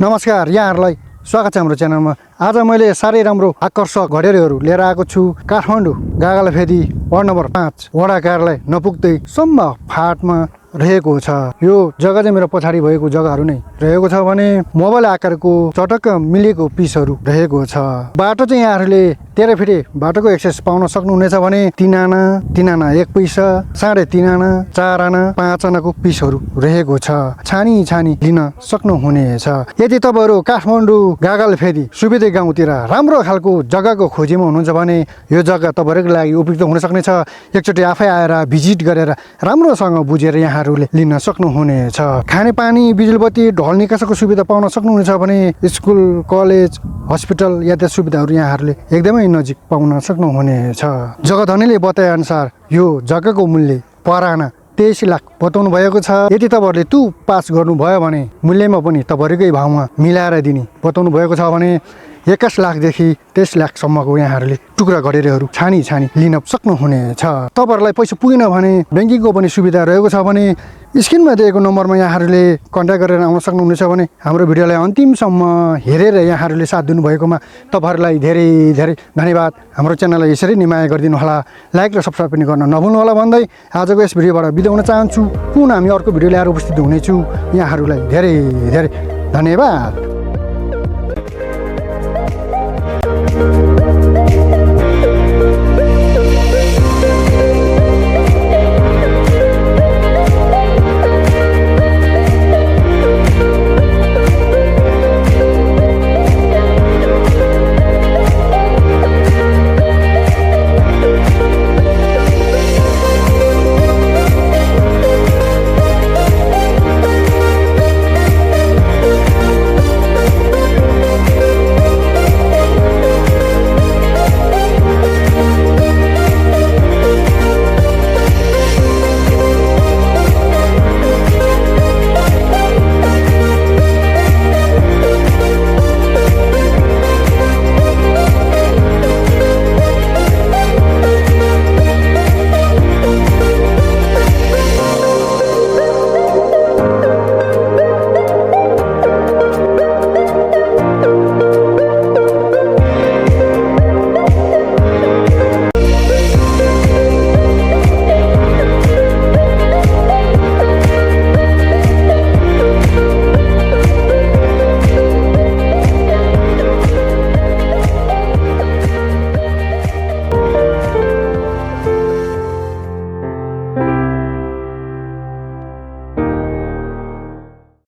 नमस्कार, यहाँहरूलाई स्वागत छ हाम्रो च्यानलमा। आज मैले साह्रै राम्रो आकर्षक घडेरीहरू लिएर आएको छु। काठमाडौँ गागलफेदी वार्ड नम्बर 5 वडा कार्यालय नपुग्दै सम्म फाटमा रहेको छ। यो जग्गा चाहिँ मेरो पछाडि भएको जग्गाहरू नै रहेको छ भने मोबाइल आकारको चटक्क मिलेको पिसहरू रहेको छ। बाटो चाहिँ यहाँहरूले 13 फिटे बाटोको एक्सेस पाउन सक्नुहुनेछ भने 3 आना 3 आना 1 पैसा 3.5 आना 4 आना 5 आनाको पिसहरू रहेको छ। छानी लिन सक्नुहुनेछ। यदि तपाईँहरू काठमाडौँ गागलफेदी सुवेदी गाउँतिर राम्रो खालको जग्गाको खोजीमा हुनुहुन्छ भने यो जग्गा तपाईँहरूको लागि उपयुक्त हुन सक्नेछ। एकचोटि आफै आएर भिजिट गरेर राम्रोसँग बुझेर यहाँहरूले लिन सक्नुहुनेछ। खानेपानी बिजुलीबत्ती ढल निकासको सुविधा पाउन सक्नुहुनेछ भने स्कुल कलेज हस्पिटल यातायात सुविधाहरू यहाँहरूले एकदमै नजिक पाउन सक्नुहुनेछ। जग्गा धनीले बताए अनुसार यो जग्गाको मूल्य पर आना 23 लाख बताउनु भएको छ। यदि तपाईँहरूले त्यो पास गर्नुभयो भने मूल्यमा पनि तपाईँहरूकै भाउमा मिलाएर दिने बताउनु भएको छ भने 21 लाखदेखि 23 लाखसम्मको यहाँहरूले टुक्रा घडेरीहरू छानी लिन सक्नुहुनेछ। तपाईँहरूलाई पैसा पुगेन भने ब्याङ्किङको पनि सुविधा रहेको छ भने स्क्रिनमा दिएको नम्बरमा यहाँहरूले कन्ट्याक्ट गरेर आउन सक्नुहुनेछ भने हाम्रो भिडियोलाई अन्तिमसम्म हेरेर यहाँहरूले साथ दिनुभएकोमा तपाईँहरूलाई धेरै धेरै धन्यवाद। हाम्रो च्यानललाई यसरी नै माया गरिदिनु होला। लाइक र सब्सक्राइब पनि गर्न नभुल्नु होला भन्दै आजको यस भिडियोबाट बिदा हुन चाहन्छु। पुनः हामी अर्को भिडियो ल्याएर उपस्थित हुनेछु। यहाँहरूलाई धेरै धेरै धन्यवाद।